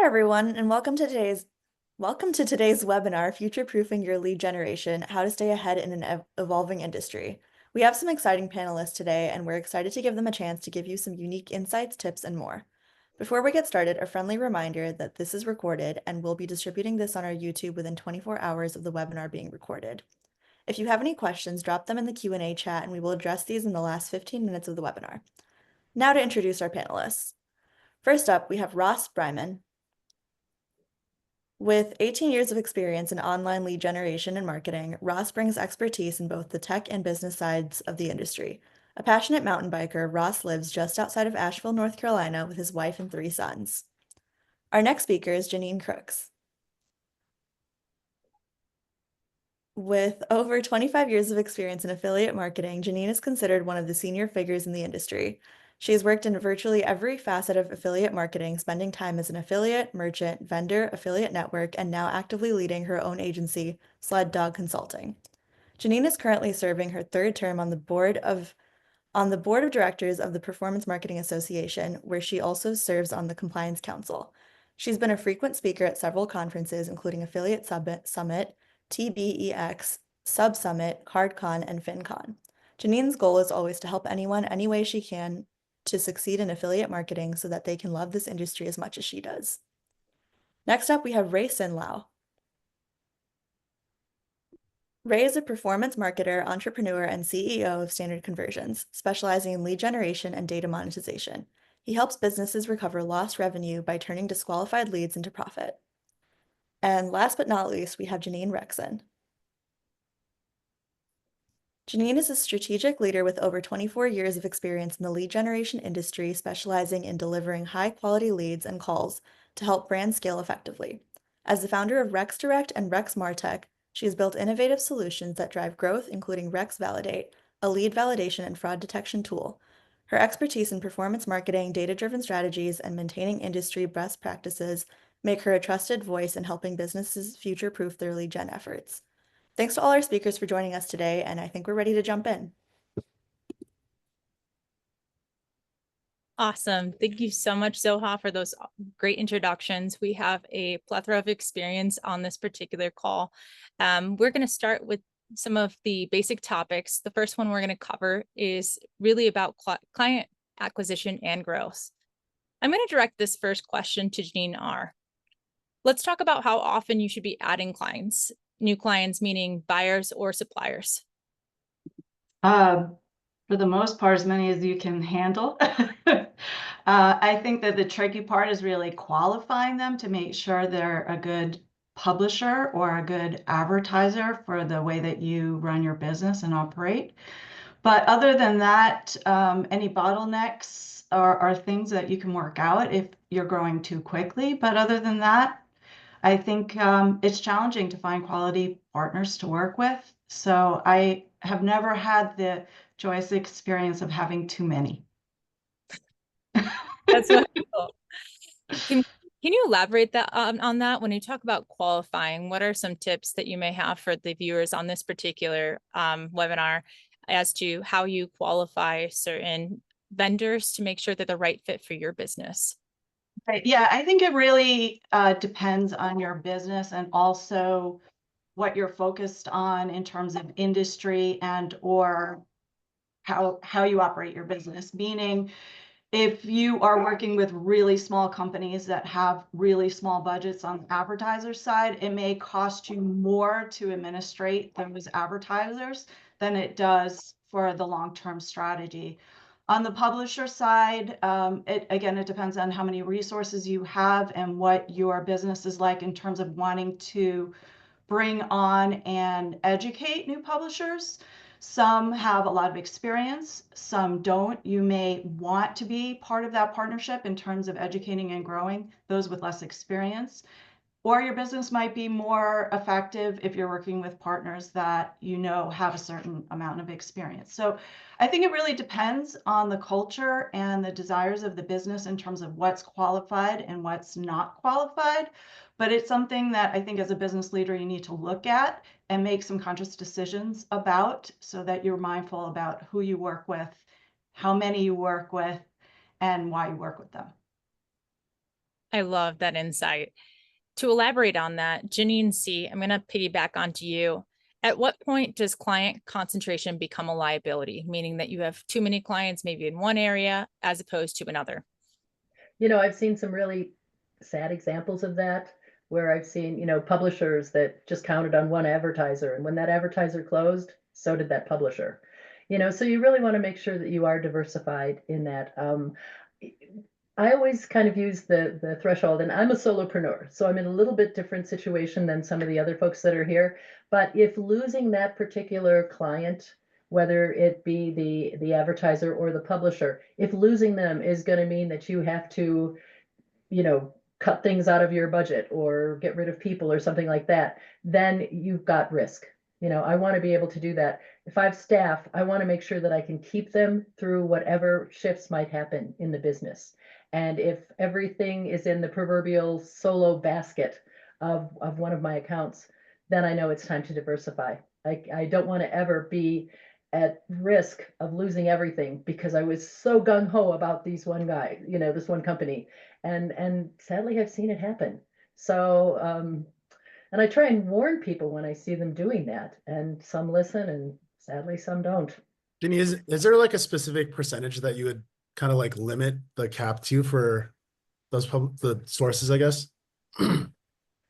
everyone, and welcome to today's webinar, Future-Proofing Your Lead Generation: How to Stay Ahead in an Evolving Industry. We have some exciting panelists today, and we're excited to give them a chance to give you some unique insights, tips, and more. Before we get started, a friendly reminder that this is recorded, and we'll be distributing this on our YouTube within 24 hours of the webinar being recorded. If you have any questions, drop them in the Q&A chat, and we will address these in the last 15 minutes of the webinar. Now to introduce our panelists. First up, we have Breiman. With 18 years of experience in online lead generation and marketing, Ross brings expertise in both the tech and business sides of the industry. A passionate mountain biker, Ross lives just outside of Asheville, North Carolina, with his wife and 3 sons. Our next speaker is Jeannine Crooks. With over 25 years of experience in affiliate marketing, Jeannine is considered one of the senior figures in the industry. She has worked in virtually every facet of affiliate marketing, spending time as an affiliate, merchant, vendor, affiliate network, and now actively leading her own agency, Sled Consulting. Jeannine is currently serving her 3rd term on the board of directors of the Performance Marketing Association, where she also serves on the Compliance Council. She's been a frequent speaker at several conferences, including Affiliate Summit, TBEX, Sub Summit, CardCon, and FinCon. Jeannine's goal is always to help anyone any way she can to succeed in affiliate marketing so that they can love this industry as much as she does. Next up, we have Sinlao. Ray is a performance marketer, entrepreneur, and CEO of Standard Conversions, specializing in lead generation and data monetization. He helps businesses recover lost revenue by turning disqualified leads into profit. And last but not least, we have Rexon. Jeannine is a strategic leader with over 24 years of experience in the lead generation industry, specializing in delivering high-quality leads and calls to help brands scale effectively. As the founder of Rex Direct and Rex Martech, she has built innovative solutions that drive growth, including Rex Validate, a lead validation and fraud detection tool. Her expertise in performance marketing, data-driven strategies, and maintaining industry best practices make her a trusted voice in helping businesses future-proof their lead gen efforts. Thanks to all our speakers for joining us today, and I think we're ready to jump in. Awesome. Thank you so much, Zoha, for those great introductions. We have a plethora of experience on this particular call. We're going to start with some of the basic topics. The first one we're going to cover is really about client acquisition and growth. I'm going to direct this first question to Jeannine R. Let's talk about how often you should be adding clients, new clients, meaning buyers or suppliers. For the most part, as many as you can handle. I think that the tricky part is really qualifying them to make sure they're a good publisher or a good advertiser for the way that you run your business and operate. But other than that, any bottlenecks are things that you can work out if you're growing too quickly. But other than that, I think it's challenging to find quality partners to work with. So I have never had the joyous experience of having too many. That's wonderful. Can you elaborate on that? When you talk about qualifying, what are some tips that you may have for the viewers on this particular webinar as to how you qualify certain vendors to make sure they're the right fit for your business? Right. Yeah, I think it really depends on your business and also what you're focused on in terms of industry and or how you operate your business. Meaning, if you are working with really small companies that have really small budgets on the advertiser side, it may cost you more to administrate those advertisers than it does for the long-term strategy. On the publisher side, it depends on how many resources you have and what your business is like in terms of wanting to bring on and educate new publishers. Some have a lot of experience, some don't. You may want to be part of that partnership in terms of educating and growing those with less experience. Or your business might be more effective if you're working with partners that you know have a certain amount of experience. So I think it really depends on the culture and the desires of the business in terms of what's qualified and what's not qualified. But it's something that I think as a business leader, you need to look at and make some conscious decisions about so that you're mindful about who you work with, how many you work with, and why you work with them. I love that insight. To elaborate on that, Jeannine C., I'm going to piggyback onto you. At what point does client concentration become a liability, meaning that you have too many clients maybe in one area as opposed to another? You know, I've seen some really sad examples of that where I've seen, you know, publishers that just counted on one advertiser, and when that advertiser closed, so did that publisher. You know, so you really want to make sure that you are diversified in that. I always kind of use the threshold, and I'm a solopreneur, so I'm in a little bit different situation than some of the other folks that are here. But if losing that particular client, whether it be the advertiser or the publisher, if losing them is going to mean that you have to, you know, cut things out of your budget or get rid of people or something like that, then you've got risk. You know, I want to be able to do that. If I have staff, I want to make sure that I can keep them through whatever shifts might happen in the business. And if everything is in the proverbial solo basket of one of my accounts, then I know it's time to diversify. I don't want to ever be at risk of losing everything because I was so gung ho about these one guy, you know, this one company. And sadly, I've seen it happen. So, and I try and warn people when I see them doing that, and some listen, and sadly, some don't. Jenny, is there like a specific percentage that you would kind of like limit the cap to for those the sources, I guess?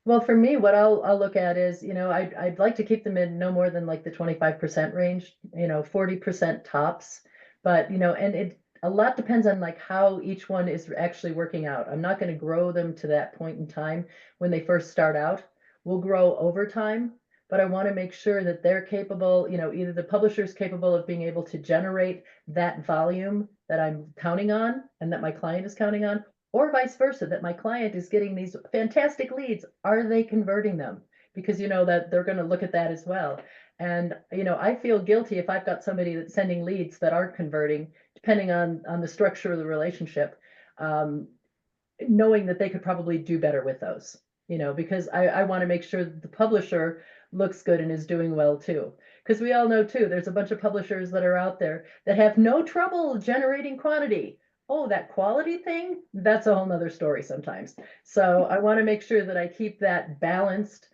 Well, for me, what I'll look at is, you know, I'd like to keep them in no more than like the 25% range, you know, 40% tops. But, you know, and a lot depends on like how each one is actually working out. I'm not going to grow them to that point in time when they first start out. We'll grow over time, but I want to make sure that they're capable, you know, either the publisher's capable of being able to generate that volume that I'm counting on and that my client is counting on, or vice versa, that my client is getting these fantastic leads. Are they converting them? Because you know that they're going to look at that as well. And you know, I feel guilty if I've got somebody that's sending leads that aren't converting, depending on the structure of the relationship, knowing that they could probably do better with those. You know, because I want to make sure that the publisher looks good and is doing well too. Because we all know too, there's a bunch of publishers that are out there that have no trouble generating quantity. Oh, that quality thing, that's a whole nother story sometimes. So I want to make sure that I keep that balanced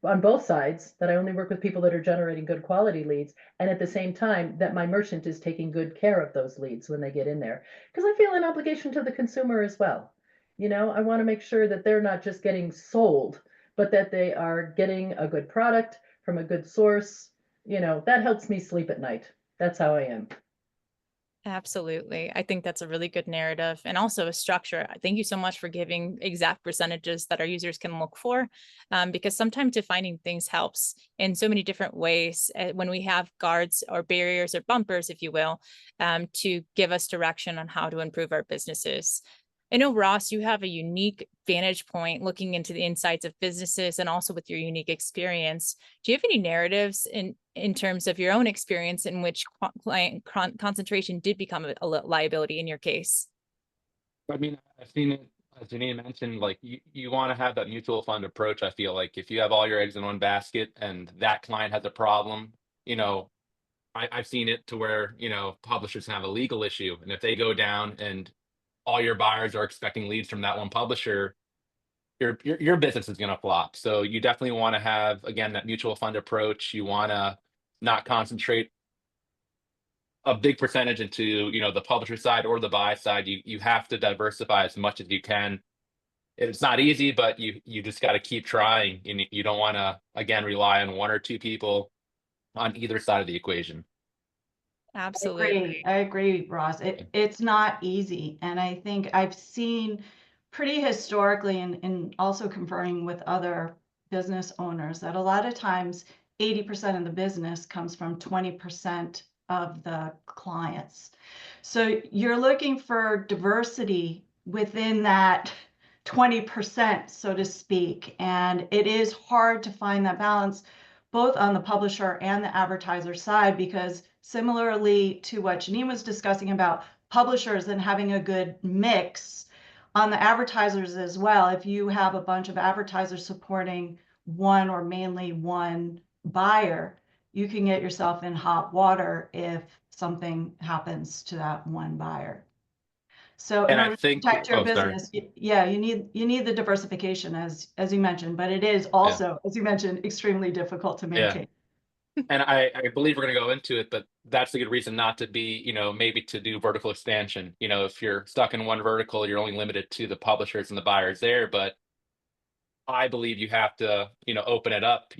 on both sides, that I only work with people that are generating good quality leads, and at the same time that my merchant is taking good care of those leads when they get in there. Because I feel an obligation to the consumer as well. You know, I want to make sure that they're not just getting sold, but that they are getting a good product from a good source. You know, that helps me sleep at night. That's how I am. Absolutely. I think that's a really good narrative and also a structure. Thank you so much for giving exact percentages that our users can look for, because sometimes defining things helps in so many different ways when we have guards or barriers or bumpers, if you will, to give us direction on how to improve our businesses. I know, Ross, you have a unique vantage point looking into the insights of businesses and also with your unique experience. Do you have any narratives in terms of your own experience in which client concentration did become a liability in your case? I mean, I've seen it, as Jeannine mentioned, like you want to have that mutual fund approach. I feel like if you have all your eggs in one basket and that client has a problem, you know, I've seen it to where, you know, publishers have a legal issue. And if they go down and all your buyers are expecting leads from that one publisher, your business is going to flop. So you definitely want to have, again, that mutual fund approach. You want to not concentrate a big percentage into, you know, the publisher side or the buy side. You have to diversify as much as you can. It's not easy, but you just got to keep trying. And you don't want to, again, rely on one or two people on either side of the equation. Absolutely. I agree, Ross. It's not easy. And I think I've seen pretty historically and also conferring with other business owners that a lot of times 80% of the business comes from 20% of the clients. So you're looking for diversity within that 20%, so to speak. And it is hard to find that balance both on the publisher and the advertiser side, because similarly to what Jeannine was discussing about publishers and having a good mix on the advertisers as well. If you have a bunch of advertisers supporting one or mainly one buyer, you can get yourself in hot water if something happens to that one buyer. So in And I order to think, protect your oh, sorry. business, yeah, you need the diversification as you mentioned, but it is also, as you mentioned, extremely difficult to Yeah. maintain. And I believe we're going to go into it, but that's a good reason not to be, maybe to do vertical expansion. If you're stuck in one vertical, you're only limited to the publishers and the buyers there. But I believe you have to, open it up.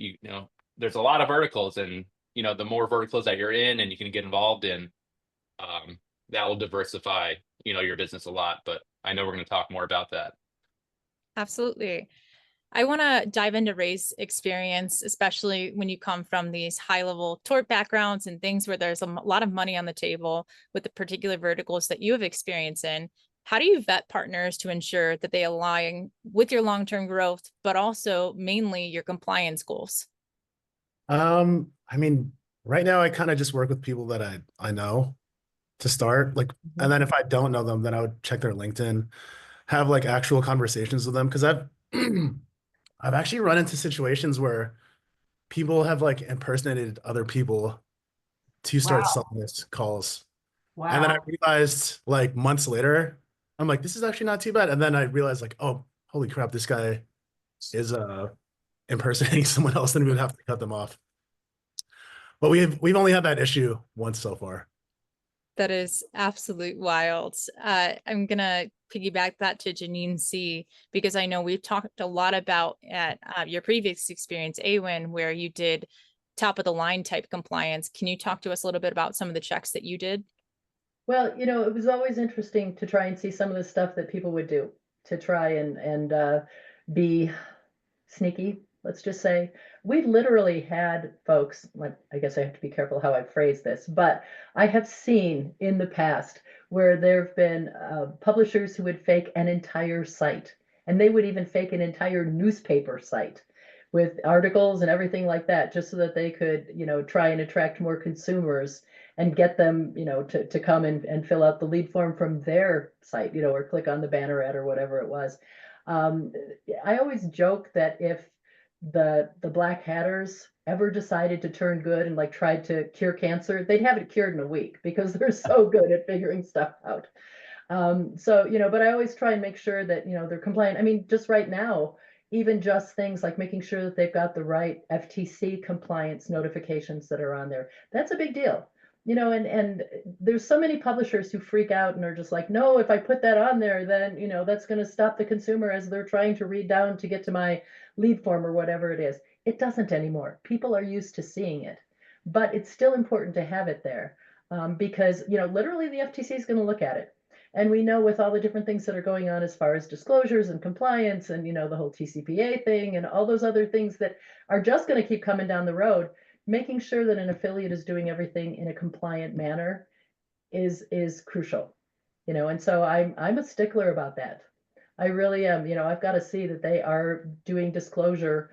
There's a lot of verticals, and the more verticals that you're in and you can get involved in, that will diversify, your business a lot. But I know we're going to talk more about that. Absolutely. I want to dive into Ray's experience, especially when you come from these high level tort backgrounds and things where there's a lot of money on the table with the particular verticals that you have experience in. How do you vet partners to ensure that they align with your long-term growth, but also mainly your compliance goals? I mean, right now I kind of just work with people that I know to start, like, and then if I don't know them, then I would check their LinkedIn, have like actual conversations with them, because I've I've actually run into situations where people have like impersonated other people to start Wow. selling this calls. And then I Wow. realized like months later, I'm like, this is actually not too bad. And then I realized like, oh, holy crap, this guy is impersonating someone else, and we would have to cut them off. But we've only had that issue once so far. That is absolute wild. I'm gonna piggyback that to Jeannine C, because I know we've talked a lot about at your previous experience, AWIN, where you did top of the line type compliance. Can you talk to us a little bit about some of the checks that you did? Well, it was always interesting to try and see some of the stuff that people would do to try and be sneaky, let's just say. We literally had folks, like, I guess I have to be careful how I phrase this, but I have seen in the past where there have been publishers who would fake an entire site, and they would even fake an entire newspaper site with articles and everything like that, just so that they could, try and attract more consumers and get them, to come and fill out the lead form from their site, or click on the banner ad or whatever it was. I always joke that if the Black Hatters ever decided to turn good and like tried to cure cancer, they'd have it cured in a week because they're so good at figuring stuff out. So, but I always try and make sure that, they're compliant. I mean, just right now, even just things like making sure that they've got the right FTC compliance notifications that are on there. That's a big deal. And there's so many publishers who freak out and are just like, no, if I put that on there, then, that's going to stop the consumer as they're trying to read down to get to my lead form or whatever it is. It doesn't anymore. People are used to seeing it, but it's still important to have it there because, literally the FTC is going to look at it. And we know with all the different things that are going on as far as disclosures and compliance and, the whole TCPA thing and all those other things that are just going to keep coming down the road, making sure that an affiliate is doing everything in a compliant manner is crucial, and so I'm a stickler about that. I really am. I've got to see that they are doing disclosure,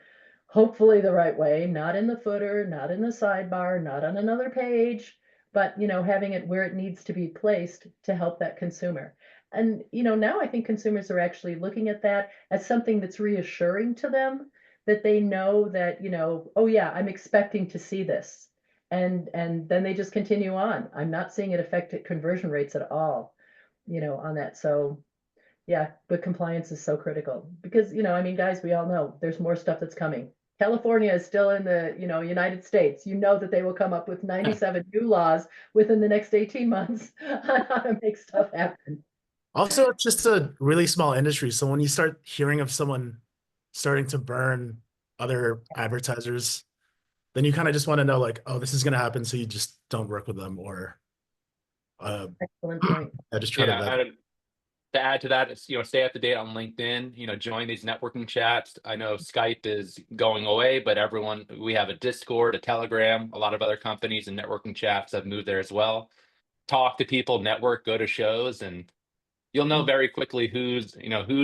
hopefully the right way, not in the footer, not in the sidebar, not on another page, but having it where it needs to be placed to help that consumer. And now I think consumers are actually looking at that as something that's reassuring to them, that they know that, oh yeah, I'm expecting to see this. And then they just continue on. I'm not seeing it affect conversion rates at all, on that. So yeah, but compliance is so critical because, I mean, guys, we all know there's more stuff that's coming. California is still in the, United States. That they will come up with 97 new laws within the next 18 months on how to make stuff happen. Also, it's just a really small industry. So when you start hearing of someone starting to burn other advertisers, then you kind of just want to know like, oh, this is going to happen. So you just don't work with them, or Excellent point. I just try to vet. To add to that, it's, stay up to date on LinkedIn, join these networking chats. I know Skype is going away, but we have a Discord, a Telegram, a lot of other companies and networking chats have moved there as well. Talk to people, network, go to shows, and you'll know very quickly who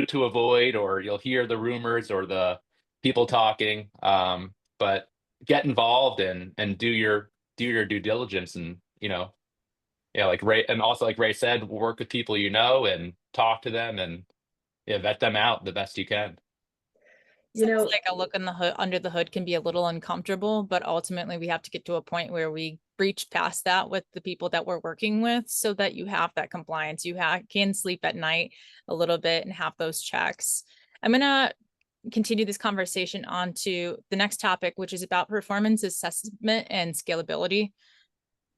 to avoid, or you'll hear the rumors or the people talking. But get involved and do your due diligence, and yeah, like Ray, and also like Ray said, work with people and talk to them and vet them out the best you can. You know, Sounds like a look in the hood, under the hood can be a little uncomfortable, but ultimately we have to get to a point where we reach past that with the people that we're working with so that you have that compliance. You can sleep at night a little bit and have those checks. I'm going to continue this conversation on to the next topic, which is about performance assessment and scalability.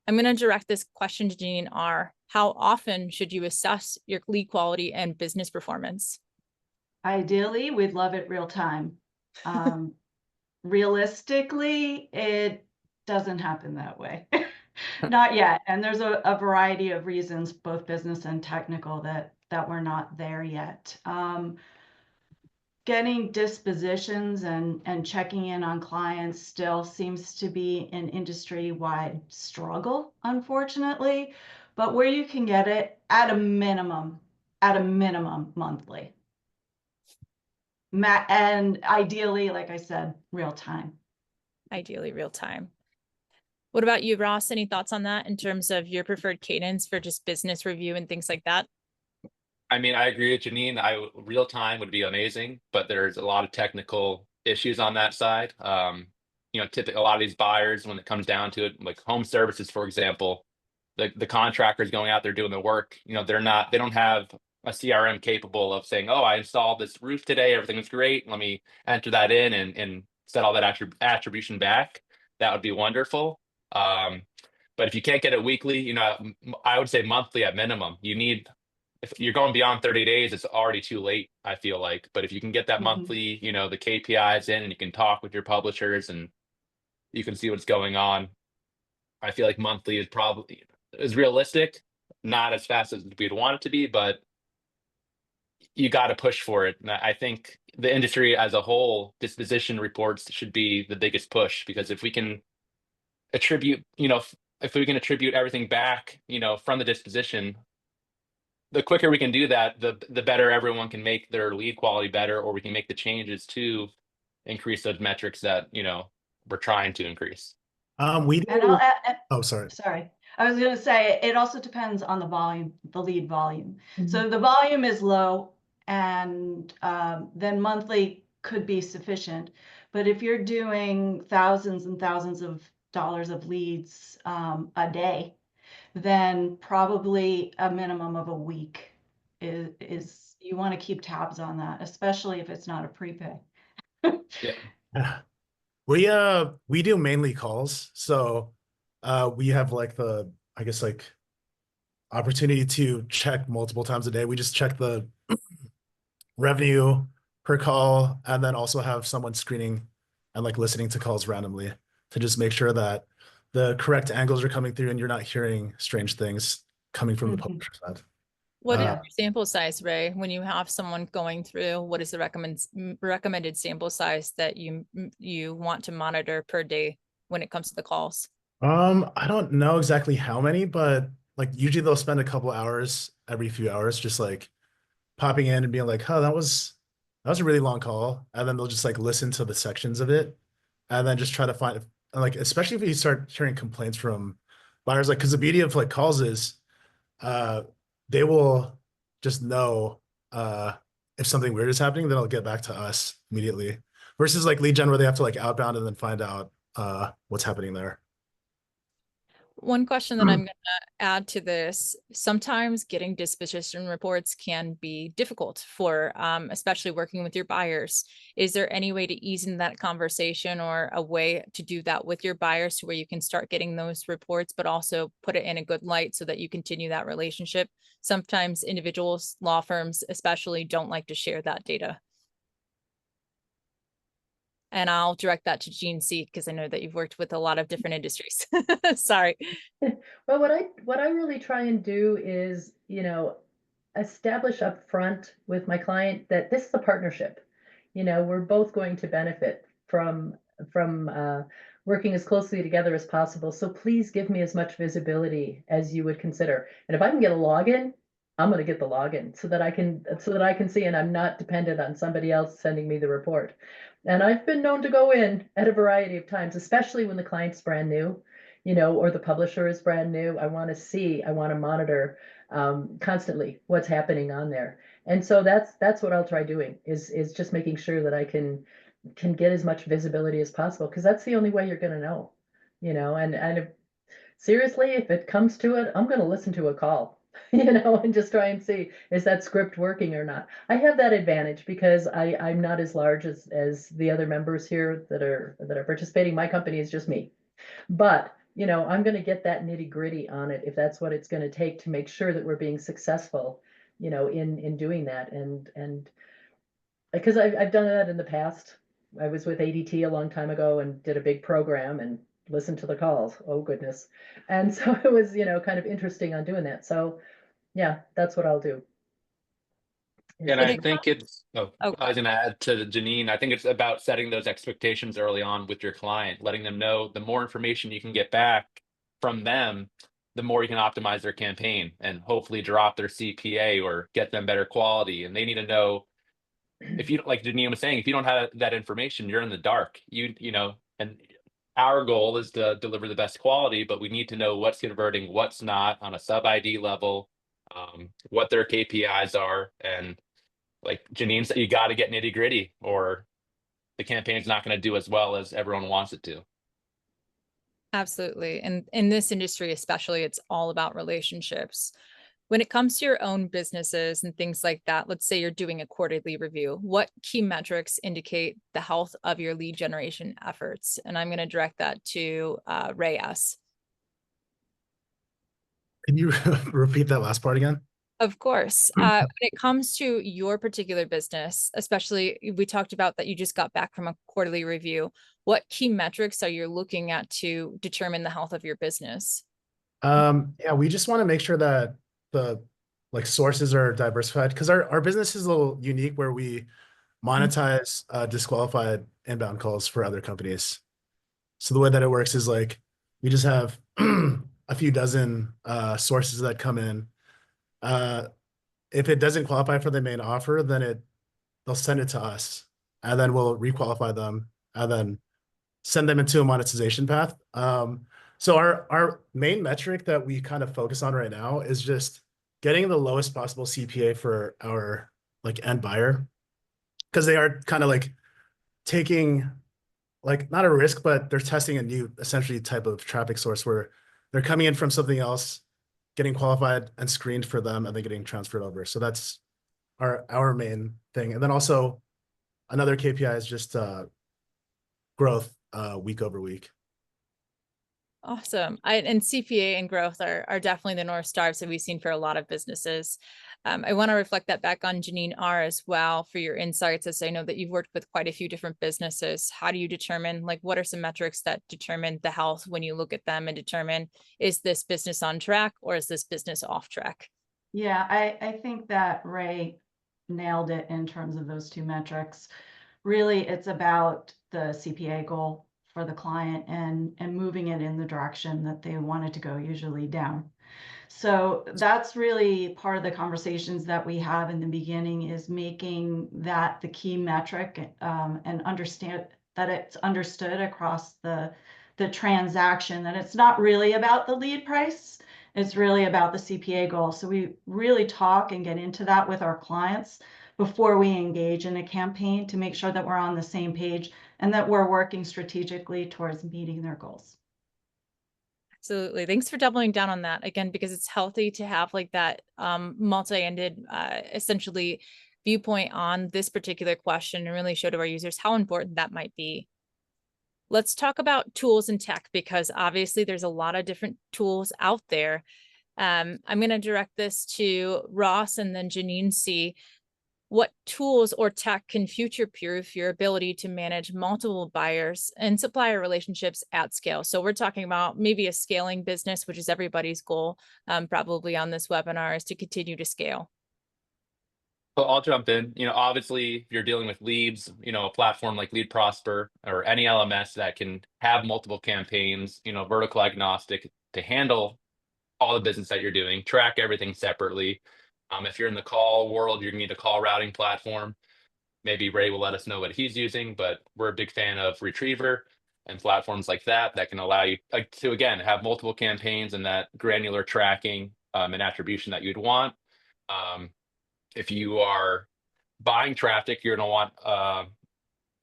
I'm going to direct this question to Jeannine R. How often should you assess your lead quality and business performance? Ideally, we'd love it real time. Realistically, it doesn't happen that way. Not yet. And there's a variety of reasons, both business and technical, that we're not there yet. Getting dispositions and checking in on clients still seems to be an industry-wide struggle, unfortunately. But where you can get it at a minimum monthly. And ideally, like I said, real time. Ideally real time. What about you, Ross? Any thoughts on that in terms of your preferred cadence for just business review and things like that? I mean, I agree with Jeannine. Real time would be amazing, but there's a lot of technical issues on that side. Typically a lot of these buyers, when it comes down to it, like home services, for example, the contractors going out there doing the work, they don't have a CRM capable of saying, oh, I installed this roof today, everything was great. Let me enter that in and set all that attribution back. That would be wonderful. But if you can't get it weekly, I would say monthly at minimum. If you're going beyond 30 days, it's already too late, I feel like. But if you can get that monthly, the KPIs in, and you can talk with your publishers and you can see what's going on, I feel like monthly is realistic, not as fast as we'd want it to be, but you got to push for it. And I think the industry as a whole, disposition reports should be the biggest push, because if we can attribute, everything back, from the disposition, the quicker we can do that, the better everyone can make their lead quality better, or we can make the changes to increase those metrics that, we're trying to increase. We do. And Oh, sorry. I was going to say, it also depends on the volume, the lead volume. So the volume is low, and then monthly could be sufficient. But if you're doing thousands and thousands of dollars of leads a day, then probably a minimum of a week is you want to keep tabs on that, especially if it's not a prepay. Yeah. We do mainly calls, so we have like opportunity to check multiple times a day. We just check the revenue per call, and then also have someone screening and like listening to calls randomly to just make sure that the correct angles are coming through and you're not hearing strange things coming from the publisher side. What is your sample size, Ray? When you have someone going through, what is the recommended sample size that you want to monitor per day when it comes to the calls? I don't know exactly how many, but like usually they'll spend a couple hours every few hours just like popping in and being like, oh, that was a really long call. And then they'll just like listen to the sections of it and then just try to find, like, especially if you start hearing complaints from buyers, like, because the beauty of like calls is they will just know if something weird is happening, then they'll get back to us immediately, versus like lead gen where they have to like outbound and then find out what's happening there. One question that I'm going to add to this, sometimes getting disposition reports can be difficult for, especially working with your buyers. Is there any way to ease in that conversation, or a way to do that with your buyers to where you can start getting those reports, but also put it in a good light so that you continue that relationship? Sometimes individuals, law firms especially, don't like to share that data. And I'll direct that to Jean C, because I know that you've worked with a lot of different industries. Sorry. Well, what I really try and do is, establish up front with my client that this is a partnership. We're both going to benefit from working as closely together as possible. So please give me as much visibility as you would consider. And if I can get a login, I'm going to get the login so that I can see, and I'm not dependent on somebody else sending me the report. And I've been known to go in at a variety of times, especially when the client's brand new, or the publisher is brand new. I want to monitor constantly what's happening on there. And so that's what I'll try doing is just making sure that I can get as much visibility as possible, because that's the only way you're going to know, and if, seriously, if it comes to it, I'm going to listen to a call, and just try and see, is that script working or not? I have that advantage because I'm not as large as the other members here that are participating. My company is just me. But, I'm going to get that nitty gritty on it if that's what it's going to take to make sure that we're being successful, in doing that. And because I've done that in the past. I was with ADT a long time ago and did a big program and listened to the calls. Oh, goodness. And so it was, kind of interesting on doing that. So yeah, that's what I'll do. And When I it think it's, oh, Oh, I was going to add to Jeannine, I think it's about setting those expectations early on with your client, letting them know the more information you can get back from them, the more you can optimize their campaign and hopefully drop their CPA or get them better quality. And they need to know, if you, like Jeannine was saying, if you don't have that information, you're in the dark. And our goal is to deliver the best quality, but we need to know what's converting, what's not on a sub ID level, what their KPIs are, and like Jeannine said, you got to get nitty gritty, or the campaign's not going to do as well as everyone wants it to. Absolutely. And in this industry, especially, it's all about relationships. When it comes to your own businesses and things like that, let's say you're doing a quarterly review, what key metrics indicate the health of your lead generation efforts? And I'm going to direct that to Ray S. Can you repeat that last part again? Of course. When it comes to your particular business, especially we talked about that you just got back from a quarterly review. What key metrics are you looking at to determine the health of your business? Yeah, we just want to make sure that the sources are diversified, because our business is a little unique where we monetize disqualified inbound calls for other companies. So the way that it works is we just have a few dozen sources that come in. If it doesn't qualify for the main offer, then they'll send it to us, and then we'll requalify them and then send them into a monetization path. So our main metric that we kind of focus on right now is just getting the lowest possible CPA for our end buyer, because they are kind of taking not a risk, but they're testing a new essentially type of traffic source where they're coming in from something else, getting qualified and screened for them, and then getting transferred over. So that's our main thing. And then also another KPI is just growth week over week. Awesome. And CPA and growth are definitely the North Stars that we've seen for a lot of businesses. I want to reflect that back on Jeannine R as well for your insights, as I know that you've worked with quite a few different businesses. How do you determine, what are some metrics that determine the health when you look at them and determine, is this business on track or is this business off track? Yeah, I think that Ray nailed it in terms of those two metrics. Really, it's about the CPA goal for the client and moving it in the direction that they want it to go, usually down. So that's really part of the conversations that we have in the beginning, is making that the key metric, and understand that it's understood across the transaction, that it's not really about the lead price, it's really about the CPA goal. So we really talk and get into that with our clients before we engage in a campaign, to make sure that we're on the same page and that we're working strategically towards meeting their goals. Absolutely. Thanks for doubling down on that again, because it's healthy to have that multi-ended essentially viewpoint on this particular question, and really show to our users how important that might be. Let's talk about tools and tech, because obviously there's a lot of different tools out there. I'm going to direct this to Ross and then Jeannine C. What tools or tech can future-proof your ability to manage multiple buyers and supplier relationships at scale? So we're talking about maybe a scaling business, which is everybody's goal, probably on this webinar, is to continue to scale. So I'll jump in. Obviously, if you're dealing with leads, a platform like Lead Prosper or any LMS that can have multiple campaigns, vertical agnostic to handle all the business that you're doing, track everything separately. If you're in the call world, you're going to need a call routing platform. Maybe Ray will let us know what he's using, but we're a big fan of Retriever and platforms like that can allow you to, again, have multiple campaigns and that granular tracking an attribution that you'd want. If you are buying traffic, you're going to want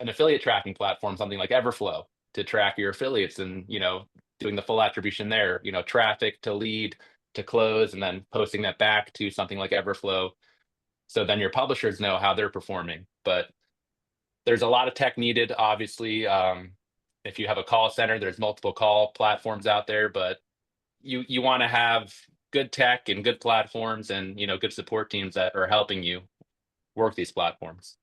an affiliate tracking platform, something like Everflow, to track your affiliates and, doing the full attribution there, traffic to lead to close, and then posting that back to something like Everflow. So then your publishers know how they're performing. But there's a lot of tech needed, obviously. If you have a call center, there's multiple call platforms out there, but you want to have good tech and good platforms and, good support teams that are helping you work these platforms.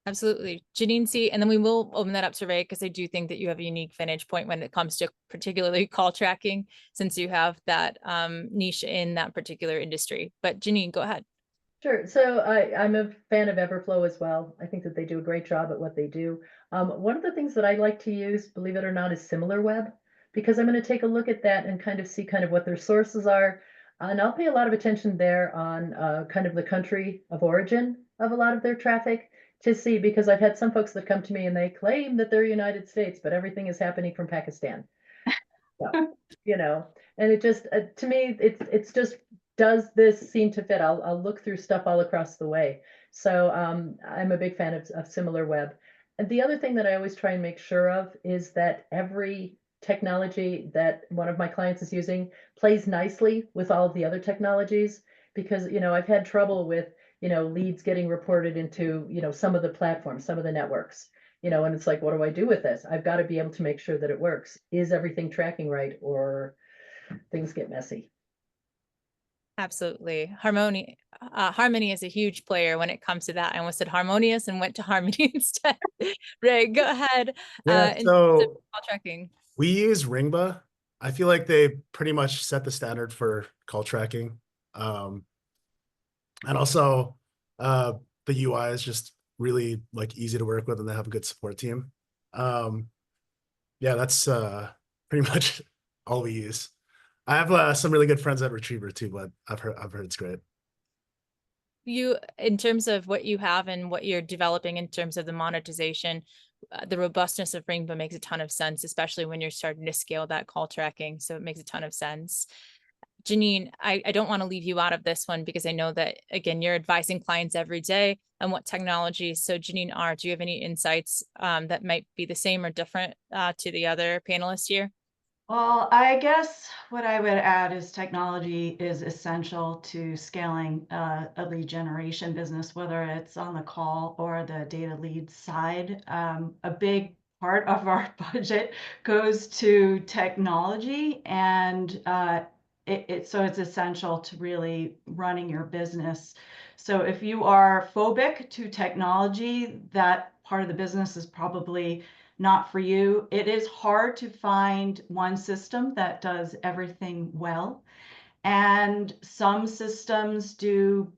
Absolutely. Jeannine, see, and then we will open that up to Ray, because I do think that you have a unique vantage point when it comes to particularly call tracking, since you have that niche in that particular industry. But Jeannine, go ahead. Sure. So I'm a fan of Everflow as well. I think that they do a great job at what they do. One of the things that I like to use, believe it or not, is SimilarWeb, because I'm going to take a look at that and kind of see kind of what their sources are. And I'll pay a lot of attention there on kind of the country of origin of a lot of their traffic to see, because I've had some folks that come to me and they claim that they're United States, but everything is happening from Pakistan. So, and it just, to me, it's just, does this seem to fit? I'll look through stuff all across the way. So I'm a big fan of SimilarWeb. And the other thing that I always try and make sure of is that every technology that one of my clients is using plays nicely with all of the other technologies, because, I've had trouble with, leads getting reported into, some of the platforms, some of the networks, and it's like, what do I do with this? I've got to be able to make sure that it works. Is everything tracking right, or things get messy? Absolutely. Harmony is a huge player when it comes to that. I almost said harmonious and went to harmony instead. Ray, go ahead. Yeah, In terms of so call tracking. we use Ringba. I feel like they pretty much set the standard for call tracking. And also the UI is just really like easy to work with, and they have a good support team. Yeah, that's pretty much all we use. I have some really good friends at Retriever too, but I've heard it's great. You, in terms of what you have and what you're developing in terms of the monetization, the robustness of Ringba makes a ton of sense, especially when you're starting to scale that call tracking. So it makes a ton of sense. Jeannine, I don't want to leave you out of this one, because I know that, again, you're advising clients every day on what technologies. So Jeannine R., do you have any insights that might be the same or different to the other panelists here? Well, I guess what I would add is technology is essential to scaling a lead generation business, whether it's on the call or the data lead side. A big part of our budget goes to technology, and so it's essential to really running your business. So if you are phobic to technology, that part of the business is probably not for you. It is hard to find one system that does everything well. And some systems do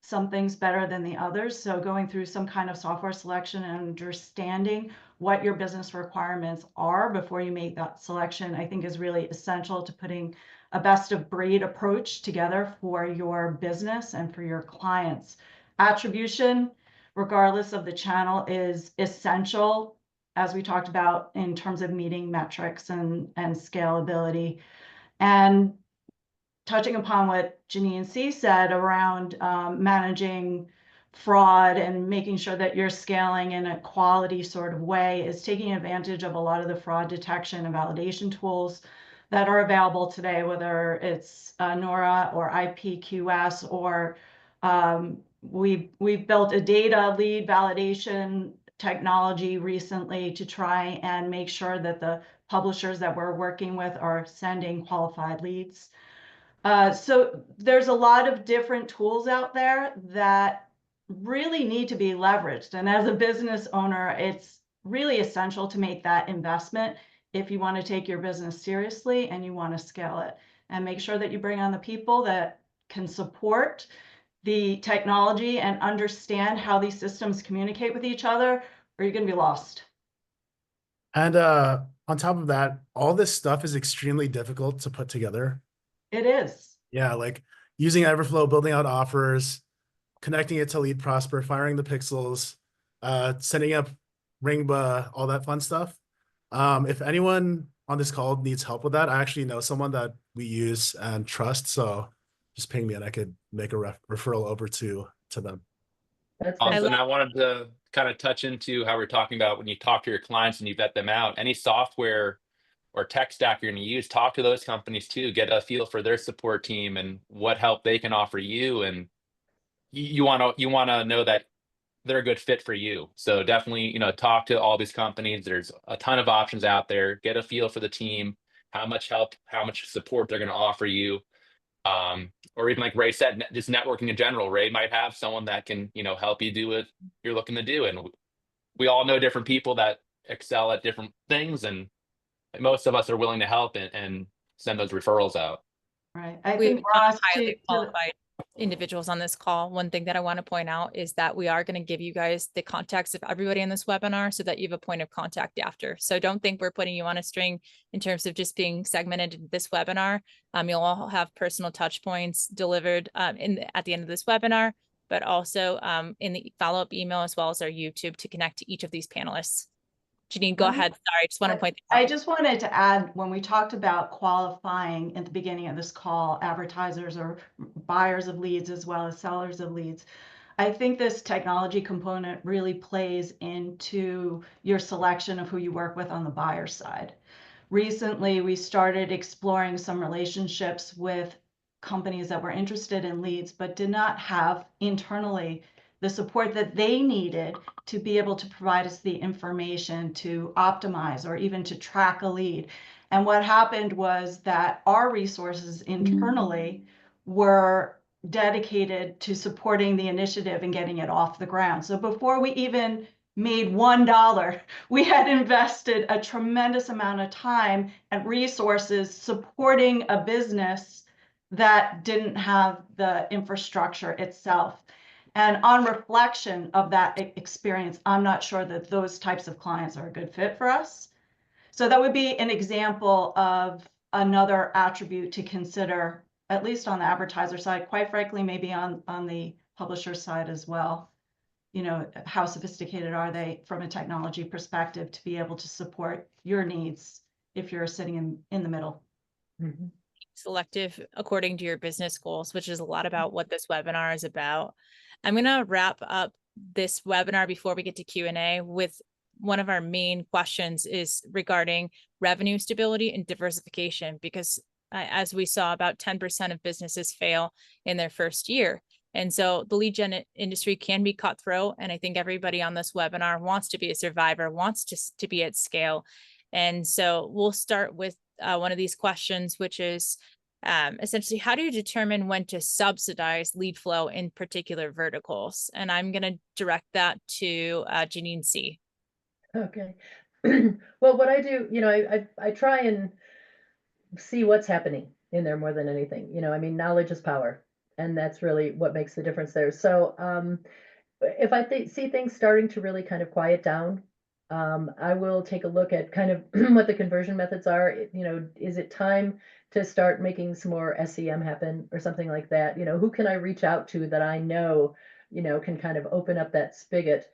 some things better than the others. So going through some kind of software selection and understanding what your business requirements are before you make that selection, I think is really essential to putting a best of breed approach together for your business and for your clients. Attribution, regardless of the channel, is essential, as we talked about, in terms of meeting metrics and scalability. And touching upon what Jeannine C said around managing fraud and making sure that you're scaling in a quality sort of way, is taking advantage of a lot of the fraud detection and validation tools that are available today, whether it's Nora or IPQS, or we've built a data lead validation technology recently to try and make sure that the publishers that we're working with are sending qualified leads. So there's a lot of different tools out there that really need to be leveraged. And as a business owner, it's really essential to make that investment if you want to take your business seriously and you want to scale it, and make sure that you bring on the people that can support the technology and understand how these systems communicate with each other, or you're going to be lost. And on top of that, all this stuff is extremely difficult to put together. It is. Yeah, like using Everflow, building out offers, connecting it to Lead Prosper, firing the pixels, setting up Ringba, all that fun stuff. If anyone on this call needs help with that, I actually know someone that we use and trust. So just ping me and I could make a referral over to them. That's I Awesome. love And I wanted to kind of touch into how we're talking about when you talk to your clients and you vet them out, any software or tech stack you're going to use, talk to those companies too, get a feel for their support team and what help they can offer you. And you want to know that they're a good fit for you. So definitely, talk to all these companies. There's a ton of options out there. Get a feel for the team, how much help, how much support they're going to offer you. Or even like Ray said, just networking in general. Ray might have someone that can, help you do what you're looking to do. And we all know different people that excel at different things, and most of us are willing to help and send those referrals out. Right. I we have think a ton of Ross, highly qualified individuals on this call. One thing that I want to point out is that we are going to give you guys the contacts of everybody in this webinar so that you have a point of contact after. So don't think we're putting you on a string in terms of just being segmented in this webinar. You'll all have personal touch points delivered at the end of this webinar, but also in the follow-up email, as well as our YouTube, to connect to each of these panelists. Jeannine, go ahead. Sorry, I just want to point that out. I just wanted to add, when we talked about qualifying at the beginning of this call, advertisers or buyers of leads as well as sellers of leads, I think this technology component really plays into your selection of who you work with on the buyer side. Recently, we started exploring some relationships with companies that were interested in leads, but did not have internally the support that they needed to be able to provide us the information to optimize or even to track a lead. And what happened was that our resources internally were dedicated to supporting the initiative and getting it off the ground. So before we even made $1, we had invested a tremendous amount of time and resources supporting a business that didn't have the infrastructure itself. And on reflection of that experience, I'm not sure that those types of clients are a good fit for us. So that would be an example of another attribute to consider, at least on the advertiser side, quite frankly, maybe on the publisher side as well. How sophisticated are they from a technology perspective to be able to support your needs if you're sitting in the middle. Mm-hmm. Selective according to your business goals, which is a lot about what this webinar is about. I'm going to wrap up this webinar before we get to Q&A with one of our main questions is regarding revenue stability and diversification, because as we saw, about 10% of businesses fail in their first year. And so the lead gen industry can be cutthroat. And I think everybody on this webinar wants to be a survivor, wants to be at scale. And so we'll start with one of these questions, which is essentially, how do you determine when to subsidize lead flow in particular verticals? And I'm going to direct that to Jeannine C. Okay. Well, what I do, I try and see what's happening in there more than anything. Knowledge is power, and that's really what makes the difference there. So if I see things starting to really kind of quiet down, I will take a look at kind of what the conversion methods are. Is it time to start making some more SEM happen or something like that? Who can I reach out to that I know, can kind of open up that spigot,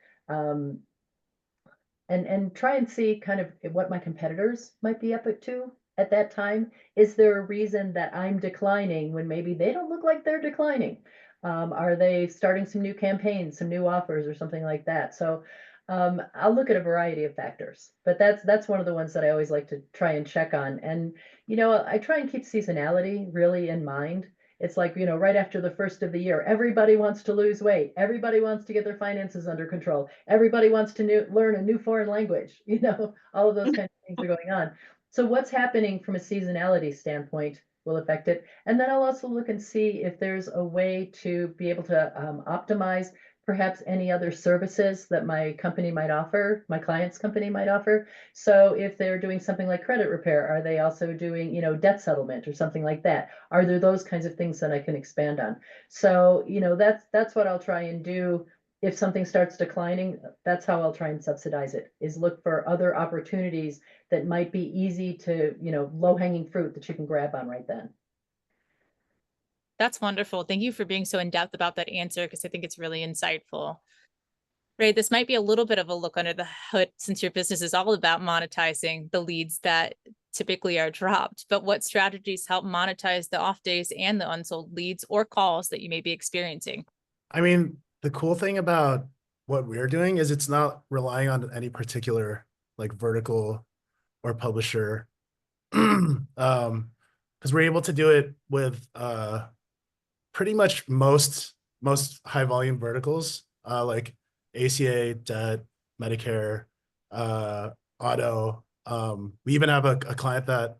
and try and see kind of what my competitors might be up to at that time. Is there a reason that I'm declining when maybe they don't look like they're declining? Are they starting some new campaigns, some new offers or something like that? So I'll look at a variety of factors, but that's one of the ones that I always like to try and check on. And, I try and keep seasonality really in mind. It's like, right after the first of the year, everybody wants to lose weight. Everybody wants to get their finances under control. Everybody wants to learn a new foreign language. All of those kinds of things are going on. So what's happening from a seasonality standpoint will affect it. And then I'll also look and see if there's a way to be able to optimize perhaps any other services that my company might offer, my client's company might offer. So if they're doing something like credit repair, are they also doing, debt settlement or something like that? Are there those kinds of things that I can expand on? So, that's what I'll try and do. If something starts declining, that's how I'll try and subsidize it, is look for other opportunities that might be easy to, low-hanging fruit that you can grab on right then. That's wonderful. Thank you for being so in-depth about that answer, because I think it's really insightful. Ray, this might be a little bit of a look under the hood, since your business is all about monetizing the leads that typically are dropped, but what strategies help monetize the off days and the unsold leads or calls that you may be experiencing? I mean, the cool thing about what we're doing is it's not relying on any particular like vertical or publisher. Because we're able to do it with pretty much most high volume verticals, like ACA, debt, Medicare, auto. We even have a client that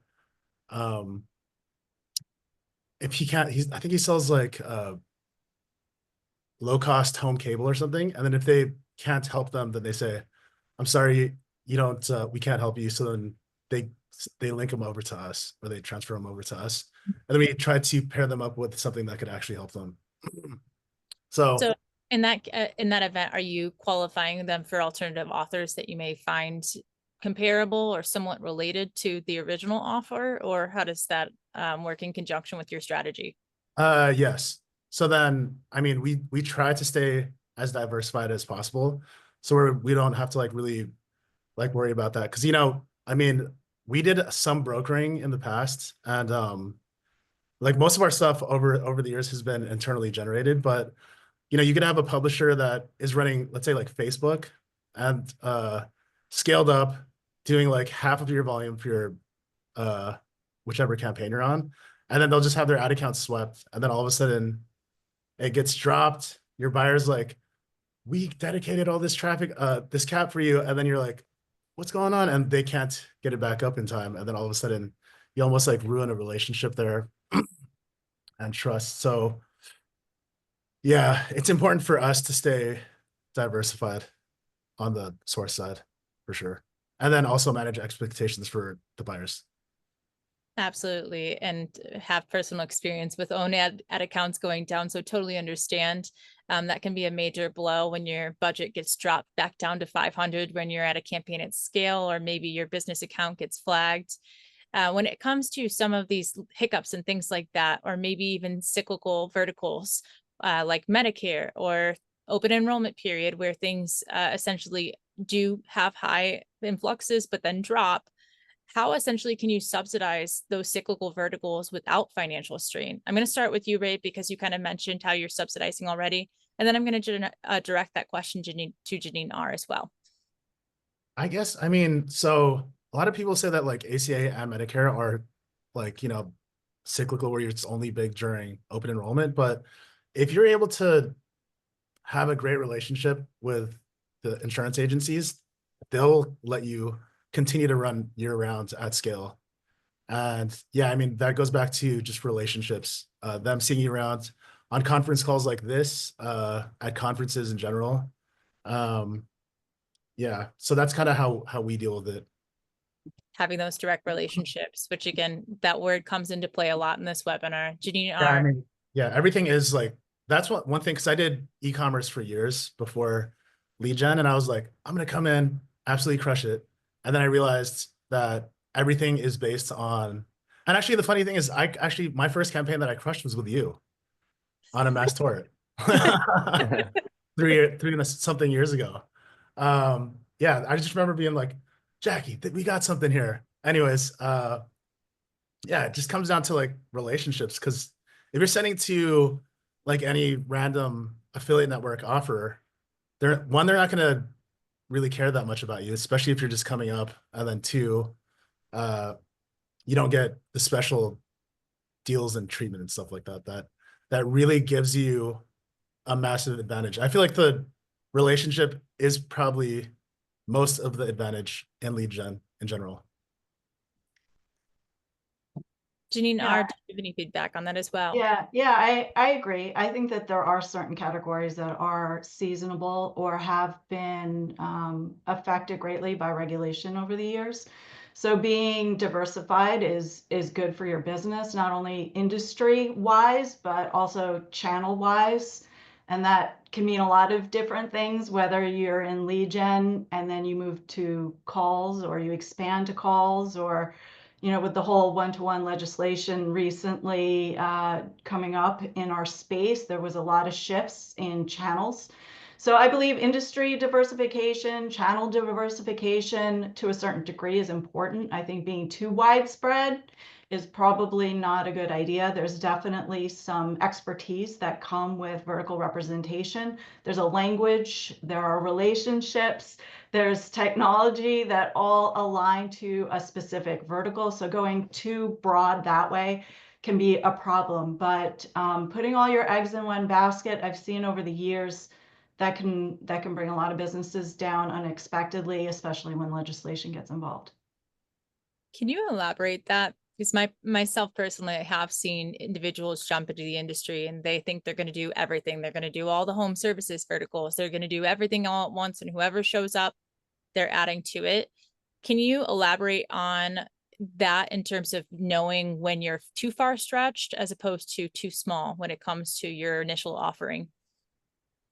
if he can't, I think he sells like low cost home cable or something. And then if they can't help them, then they say, I'm sorry, you don't, we can't help you. So then they link them over to us, or they transfer them over to us. And then we try to pair them up with something that could actually help them. So in that event, are you qualifying them for alternative authors that you may find comparable or somewhat related to the original offer, or how does that work in conjunction with your strategy? Yes. So then, I mean, we try to stay as diversified as possible, so we don't have to like really like worry about that. Because, you know, I mean, we did some brokering in the past, and like most of our stuff over the years has been internally generated. But you know, you could have a publisher that is running, let's say, like Facebook, and scaled up, doing like half of your volume for your whichever campaign you're on, and then they'll just have their ad account swept, and then all of a sudden it gets dropped. Your buyer's like, we dedicated all this traffic, this cap for you, and then you're like, what's going on? And they can't get it back up in time, and then all of a sudden you almost like ruin a relationship there and trust. So yeah, it's important for us to stay diversified on the source side for sure, and then also manage expectations for the buyers. Absolutely. And have personal experience with own ad accounts going down. So totally understand. That can be a major blow when your budget gets dropped back down to 500 when you're at a campaign at scale, or maybe your business account gets flagged. When it comes to some of these hiccups and things like that, or maybe even cyclical verticals like Medicare or open enrollment period, where things essentially do have high influxes but then drop, how essentially can you subsidize those cyclical verticals without financial strain? I'm going to start with you, Ray, because you kind of mentioned how you're subsidizing already. And then I'm going to direct that question to Jeannine R as well. I guess, I mean, so a lot of people say that like ACA and Medicare are like, you know, cyclical, where it's only big during open enrollment. But if you're able to have a great relationship with the insurance agencies, they'll let you continue to run year round at scale. And yeah, I mean, that goes back to just relationships, them seeing you around on conference calls like this, at conferences in general. Yeah, so that's kind of how we deal with it. Having those direct relationships, which again, that word comes into play a lot in this webinar. Jeannine Yeah, I R. mean, yeah, everything is like, that's one thing, because I did e-commerce for years before lead gen, and I was like, I'm gonna come in, absolutely crush it. And then I realized that everything is based on, and actually the funny thing is, my first campaign that I crushed was with you on a mass tort. Something years ago. Yeah, I just remember being like, Jackie, we got something here. Anyways, yeah, it just comes down to like relationships, because if you're sending to like any random affiliate network offer, they're not gonna really care that much about you, especially if you're just coming up, and then two, you don't get the special deals and treatment and stuff like that really gives you a massive advantage. I feel like the relationship is probably most of the advantage in lead gen in general. Jeannine Yeah. R, do you have any feedback on that as well? Yeah, I agree. I think that there are certain categories that are seasonable or have been affected greatly by regulation over the years. So being diversified is good for your business, not only industry wise, but also channel wise. And that can mean a lot of different things, whether you're in lead gen and then you move to calls, or you expand to calls, or you know, with the whole one-to-one legislation recently coming up in our space, there was a lot of shifts in channels. So I believe industry diversification, channel diversification to a certain degree is important. I think being too widespread is probably not a good idea. There's definitely some expertise that come with vertical representation. There's a language, there are relationships, there's technology that all align to a specific vertical. So going too broad that way can be a problem. But putting all your eggs in one basket, I've seen over the years, that can bring a lot of businesses down unexpectedly, especially when legislation gets involved. Can you elaborate that? Because myself personally, I have seen individuals jump into the industry and they think they're going to do everything. They're going to do all the home services verticals. They're going to do everything all at once, and whoever shows up, they're adding to it. Can you elaborate on that in terms of knowing when you're too far stretched as opposed to too small when it comes to your initial offering?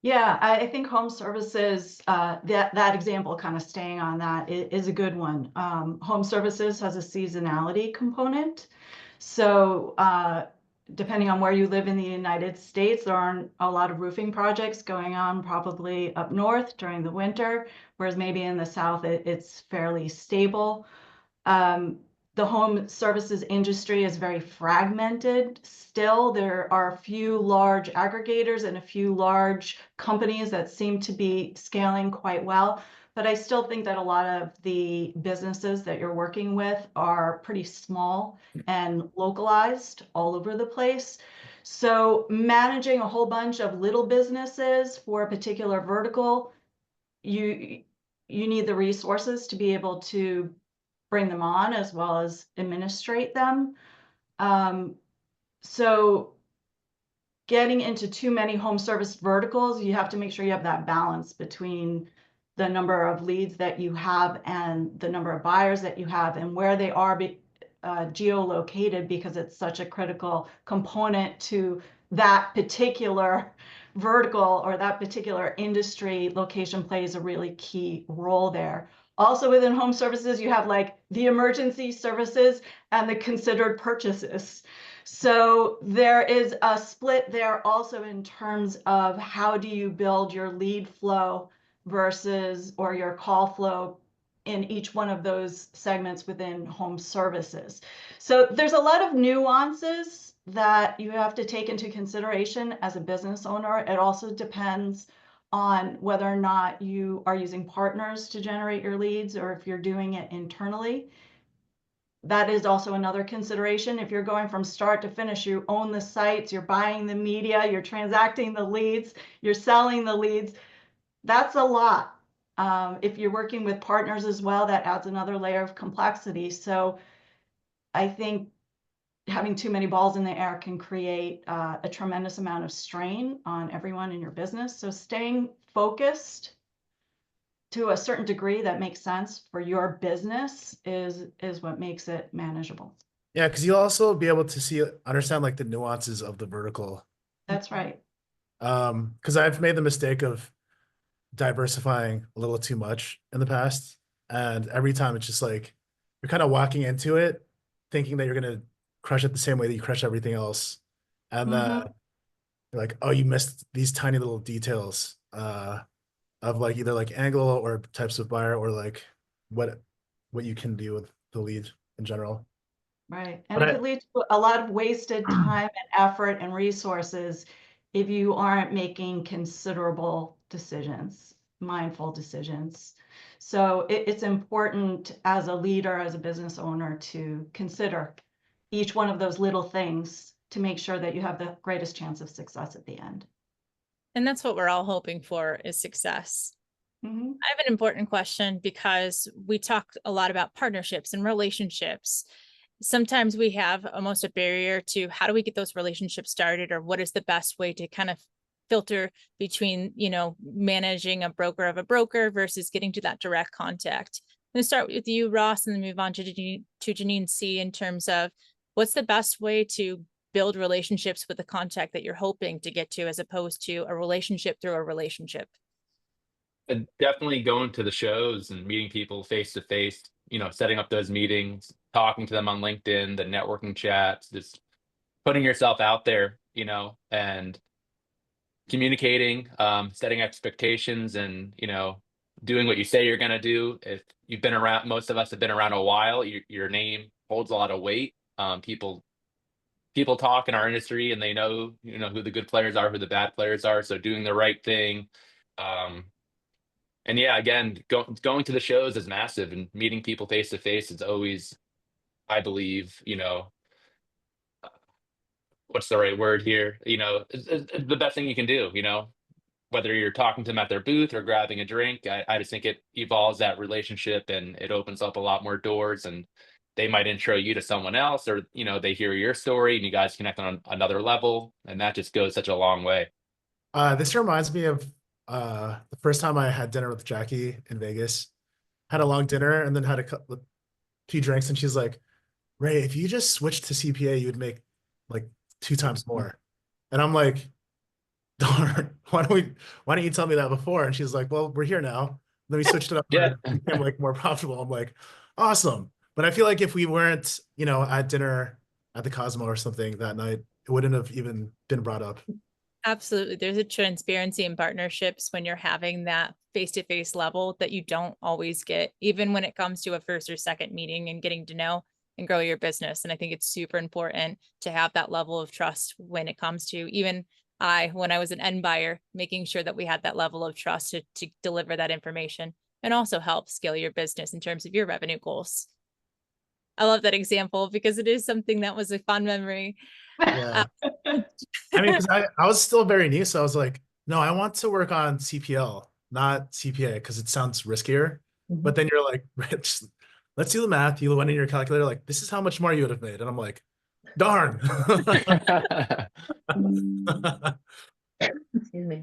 Yeah, I think home services, that example, kind of staying on that, is a good one. Home services has a seasonality component. So depending on where you live in the United States, there aren't a lot of roofing projects going on probably up north during the winter, whereas maybe in the south it's fairly stable. The home services industry is very fragmented still. There are a few large aggregators and a few large companies that seem to be scaling quite well. But I still think that a lot of the businesses that you're working with are pretty small and localized all over the place. So managing a whole bunch of little businesses for a particular vertical, you need the resources to be able to bring them on as well as administrate them. So getting into too many home service verticals, you have to make sure you have that balance between the number of leads that you have and the number of buyers that you have and where they are geolocated, because it's such a critical component to that particular vertical or that particular industry. Location plays a really key role there. Also within home services, you have like the emergency services and the considered purchases. So there is a split there also in terms of how do you build your lead flow versus, or your call flow in each one of those segments within home services. So there's a lot of nuances that you have to take into consideration as a business owner. It also depends on whether or not you are using partners to generate your leads or if you're doing it internally. That is also another consideration. If you're going from start to finish, you own the sites, you're buying the media, you're transacting the leads, you're selling the leads. That's a lot. If you're working with partners as well, that adds another layer of complexity. So I think having too many balls in the air can create a tremendous amount of strain on everyone in your business. So staying focused to a certain degree that makes sense for your business is what makes it manageable. Yeah, because you'll also be able to understand like the nuances of the vertical. That's right. Because I've made the mistake of diversifying a little too much in the past, and every time it's just like you're kind of walking into it thinking that you're gonna crush it the same way that you crush everything else, and then you're like, oh, you missed these tiny little details of like either like angle or types of buyer or like what you can do with the lead in general. Right. And But it could lead to a lot of wasted time and effort and resources if you aren't making considerable decisions, mindful decisions. So it's important as a leader, as a business owner, to consider each one of those little things to make sure that you have the greatest chance of success at the end. And that's what we're all hoping for, is success. I have an important question because we talk a lot about partnerships and relationships. Sometimes we have almost a barrier to how do we get those relationships started, or what is the best way to kind of filter between, managing a broker of a broker versus getting to that direct contact. I'm going to start with you, Ross, and then move on to Jeannine C, in terms of what's the best way to build relationships with the contact that you're hoping to get to, as opposed to a relationship through a relationship. And definitely going to the shows and meeting people face to face, setting up those meetings, talking to them on LinkedIn, the networking chats, just putting yourself out there, and communicating, setting expectations, and doing what you say you're going to do. If you've been around, most of us have been around a while, your name holds a lot of weight. People talk in our industry, and they know who the good players are, who the bad players are. So doing the right thing, and yeah, again, going to the shows is massive, and meeting people face to face is always, I believe, what's the right word here? It's the best thing you can do. Whether you're talking to them at their booth or grabbing a drink, I just think it evolves that relationship, and it opens up a lot more doors, and they might intro you to someone else, or they hear your story and you guys connect on another level, and that just goes such a long way. This reminds me of the first time I had dinner with Jackie in Vegas. Had a long dinner and then had a few drinks, and she's like, Ray, if you just switched to CPA, you would make like 2 times more. And I'm like, darn, why don't you tell me that before? And she's like, well, we're here now. Then we switched it up Yeah. and became like more profitable. I'm like, awesome. But I feel like if we weren't, at dinner at the Cosmo or something that night, it wouldn't have even been brought up. Absolutely. There's a transparency in partnerships when you're having that face-to-face level that you don't always get, even when it comes to a first or second meeting and getting to know and grow your business. And I think it's super important to have that level of trust when it comes to even when I was an end buyer, making sure that we had that level of trust to deliver that information and also help scale your business in terms of your revenue goals. I love that example because it is something that was a fun memory. Yeah. I mean, because I was still very new, so I was like, no, I want to work on CPL, not CPA, because it sounds riskier. Mhm. But then you're like, Rich, let's do the math. You went in your calculator, like, this is how much more you would have made. And I'm like, darn. Excuse me.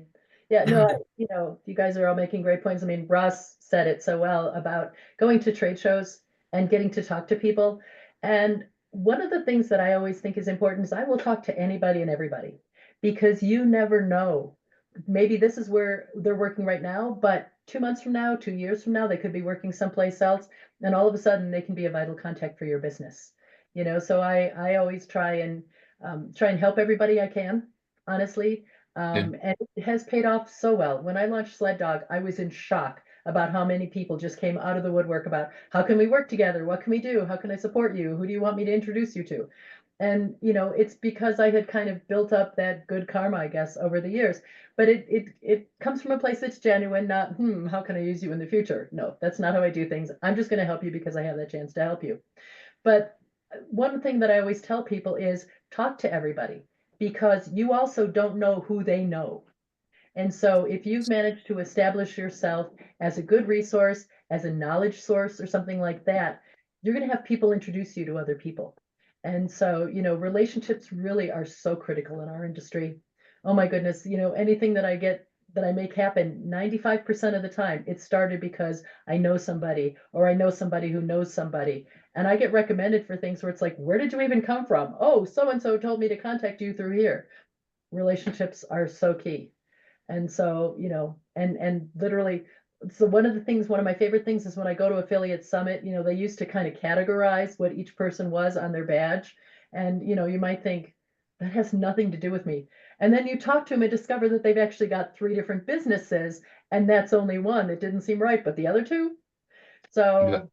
Yeah, no, you guys are all making great points. I mean, Russ said it so well about going to trade shows and getting to talk to people. And one of the things that I always think is important is I will talk to anybody and everybody, because you never know. Maybe this is where they're working right now, but 2 months from now, 2 years from now, they could be working someplace else, and all of a sudden they can be a vital contact for your business. So I always try and help everybody I can, honestly. And it has paid off so well. When I launched Sled Dog, I was in shock about how many people just came out of the woodwork about how can we work together? What can we do? How can I support you? Who do you want me to introduce you to? And it's because I had kind of built up that good karma, I guess, over the years. But it comes from a place that's genuine, not how can I use you in the future? No, that's not how I do things. I'm just going to help you because I have that chance to help you. But one thing that I always tell people is talk to everybody, because you also don't know who they know. And so if you've managed to establish yourself as a good resource, as a knowledge source or something like that, you're going to have people introduce you to other people. And so, relationships really are so critical in our industry. Oh my goodness, anything that I make happen 95% of the time, it started because I know somebody, or I know somebody who knows somebody. And I get recommended for things where it's like, where did you even come from? Oh, so-and-so told me to contact you through here. Relationships are so key. And so, and literally, so one of my favorite things is when I go to Affiliate Summit, they used to kind of categorize what each person was on their badge. And, you might think that has nothing to do with me. And then you talk to them and discover that they've actually got 3 different businesses, and that's only one that didn't seem right, but the other 2. So,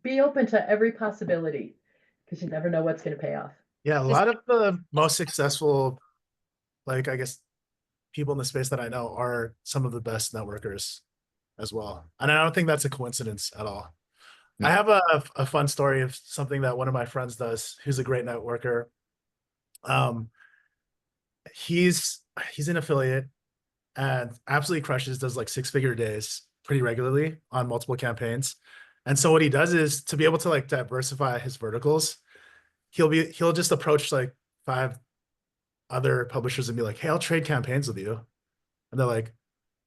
be open to every possibility, because you never know what's going to pay off. Yeah, a lot of the most successful, like, I guess, people in the space that I know are some of the best networkers as well. And I don't think that's a coincidence at all. No. I have a fun story of something that one of my friends does, who's a great networker. He's an affiliate and absolutely crushes, does like 6-figure days pretty regularly on multiple campaigns. And so what he does is, to be able to like diversify his verticals, he'll just approach like 5 other publishers and be like, hey, I'll trade campaigns with you. And they're like,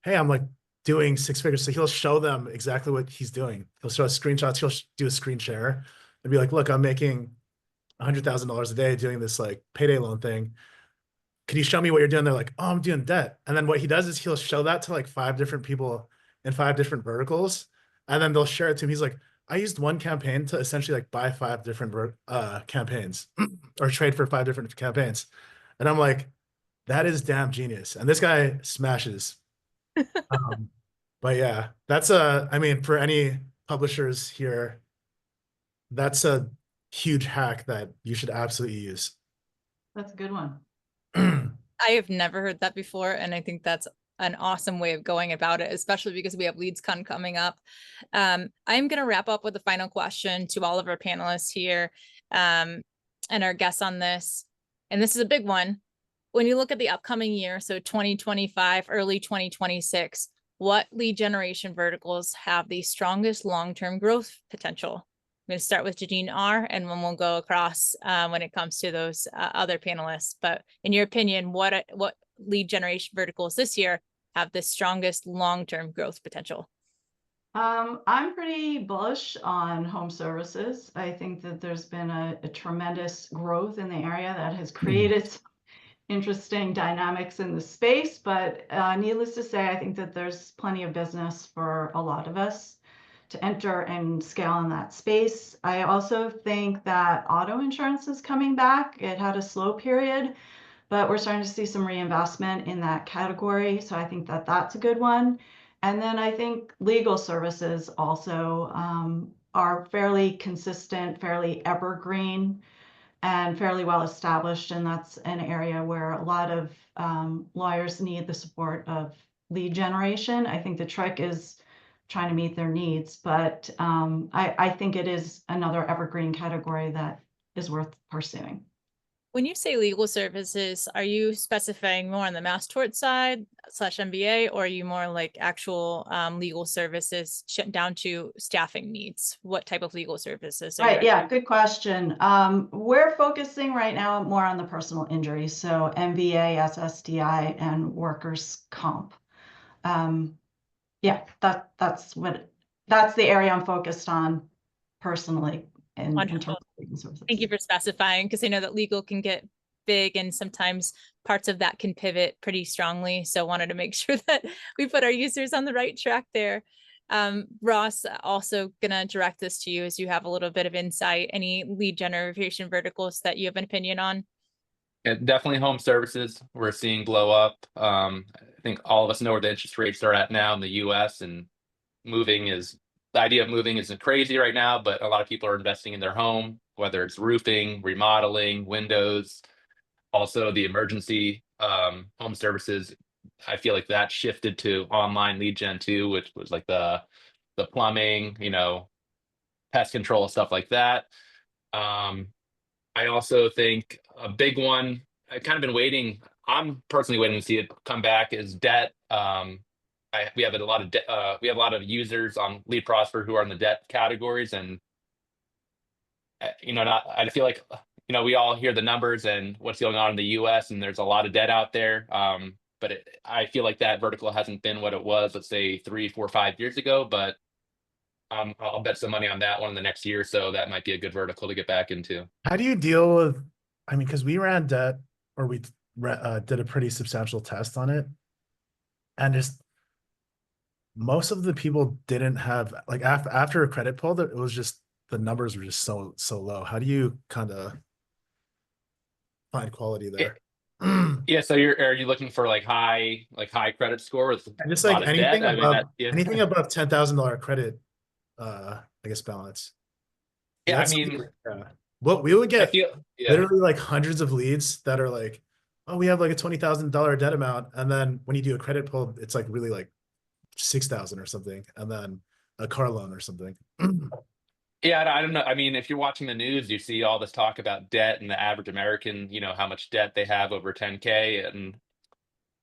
hey, I'm like doing 6 figures. So he'll show them exactly what he's doing. He'll show screenshots. He'll do a screen share and be like, look, I'm making $100,000 a day doing this like payday loan thing. Can you show me what you're doing? They're like, oh, I'm doing debt. And then what he does is he'll show that to like 5 different people in 5 different verticals. And then they'll share it to him. He's like, I used one campaign to essentially like buy 5 different campaigns or trade for 5 different campaigns. And I'm like, that is damn genius. And this guy smashes. But yeah, that's I mean, for any publishers here, that's a huge hack that you should absolutely use. That's a good one. I have never heard that before, and I think that's an awesome way of going about it, especially because we have LeadsCon coming up. I'm going to wrap up with a final question to all of our panelists here, and our guests on this. And this is a big one. When you look at the upcoming year, so 2025, early 2026, what lead generation verticals have the strongest long-term growth potential? I'm going to start with Jeannine R, and then we'll go across when it comes to those other panelists. But in your opinion, what lead generation verticals this year have the strongest long-term growth potential? I'm pretty bullish on home services. I think that there's been a tremendous growth in the area that has created some interesting dynamics in the space. But needless to say, I think that there's plenty of business for a lot of us to enter and scale in that space. I also think that auto insurance is coming back. It had a slow period, but we're starting to see some reinvestment in that category. So I think that that's a good one. And then I think legal services also are fairly consistent, fairly evergreen, and fairly well established. And that's an area where a lot of lawyers need the support of lead generation. I think the trick is trying to meet their needs, but I think it is another evergreen category that is worth pursuing. When you say legal services, are you specifying more on the mass tort side / MBA, or are you more like actual legal services down to staffing needs? What type of legal services? Right, yeah, good question. We're focusing right now more on the personal injury, so MBA, SSDI, and workers' comp. Yeah, that's the area I'm focused on personally in terms of legal services. Thank you for specifying, because I know that legal can get big and sometimes parts of that can pivot pretty strongly. So wanted to make sure that we put our users on the right track there. Ross, also gonna direct this to you as you have a little bit of insight. Any lead generation verticals that you have an opinion on? Yeah, definitely home services we're seeing blow up. I think all of us know where the interest rates are at now in the US, and the idea of moving isn't crazy right now, but a lot of people are investing in their home, whether it's roofing, remodeling, windows, also the emergency home services. I feel like that shifted to online lead gen too, which was like the plumbing, pest control, stuff like that. I also think a big one, I've kind of been waiting. I'm personally waiting to see it come back, is debt. We have a lot of we have a lot of users on Lead Prosper who are in the debt categories, and I feel like we all hear the numbers and what's going on in the U.S. and there's a lot of debt out there. But I feel like that vertical hasn't been what it was, let's say 3, 4, 5 years ago. But I'll bet some money on that one in the next year, so that might be a good vertical to get back into. How do you deal with, I mean, because we ran debt, or we did a pretty substantial test on it, and just most of the people didn't have, like, after a credit pull, it was just, the numbers were just so low. How do you kind of find quality there? Yeah, so are you looking for like high credit score with just a like lot of anything debt? above, anything above $10,000 credit, I guess, balance. Yeah, That's, I mean, well, we would get yeah. literally like hundreds of leads that are like, oh, we have like a $20,000 debt amount, and then when you do a credit pull, it's like really like 6,000 or something, and then a car loan or something. Yeah, I don't know. I mean, if you're watching the news, you see all this talk about debt and the average American, how much debt they have over 10K, and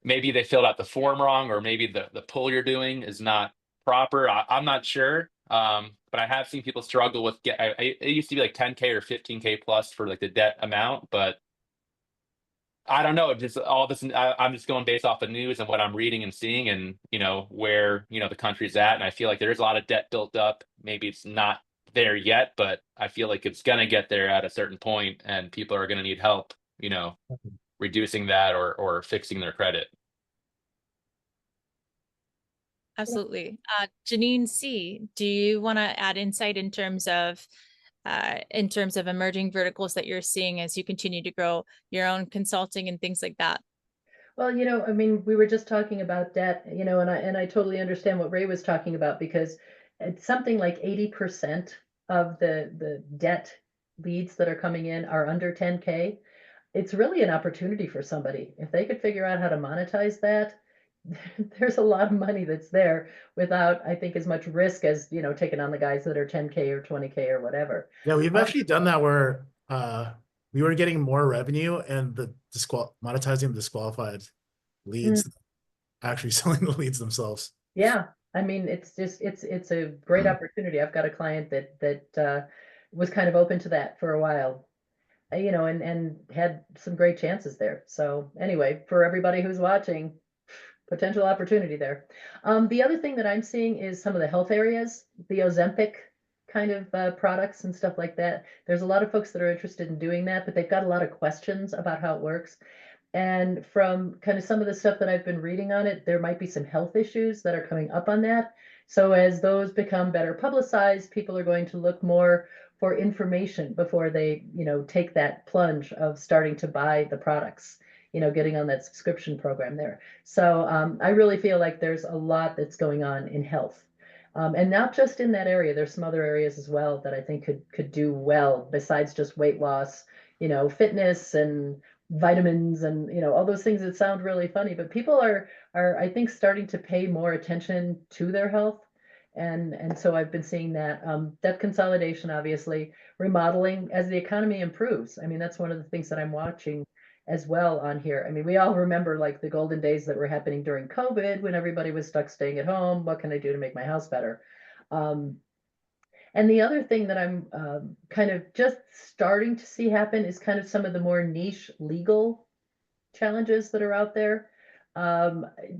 maybe they filled out the form wrong, or maybe the pull you're doing is not proper. I'm not sure. But I have seen people struggle with it used to be like 10K or 15K plus for like the debt amount, but I don't know. Just all this, I'm just going based off the news and what I'm reading and seeing, and where the country's at, and I feel like there's a lot of debt built up. Maybe it's not there yet, but I feel like it's gonna get there at a certain point, and people are gonna need help, reducing that or fixing their credit. Absolutely. Jeannine C, do you want to add insight in terms of emerging verticals that you're seeing as you continue to grow your own consulting and things like that? Well, I mean, we were just talking about debt, and I totally understand what Ray was talking about, because it's something like 80% of the debt leads that are coming in are under 10K. It's really an opportunity for somebody. If they could figure out how to monetize that, there's a lot of money that's there without, I think, as much risk as, taking on the guys that are 10K or 20K or whatever. Yeah, we've Um, actually done that where we were getting more revenue and the monetizing the disqualified leads actually selling the leads themselves. Yeah, I mean, it's just it's a great opportunity. I've got a client that was kind of open to that for a while, and had some great chances there. So anyway, for everybody who's watching, potential opportunity there. The other thing that I'm seeing is some of the health areas, the Ozempic kind of products and stuff like that. There's a lot of folks that are interested in doing that, but they've got a lot of questions about how it works. And from kind of some of the stuff that I've been reading on it, there might be some health issues that are coming up on that. So as those become better publicized, people are going to look more for information before they, take that plunge of starting to buy the products, getting on that subscription program there. So I really feel like there's a lot that's going on in health. And not just in that area, there's some other areas as well that I think could do well besides just weight loss, fitness and vitamins and all those things that sound really funny, but people are I think starting to pay more attention to their health. And so I've been seeing that debt consolidation, obviously, remodeling as the economy improves. I mean, that's one of the things that I'm watching as well on here. I mean, we all remember like the golden days that were happening during COVID when everybody was stuck staying at home. What can I do to make my house better? And the other thing that I'm kind of just starting to see happen is kind of some of the more niche legal challenges that are out there.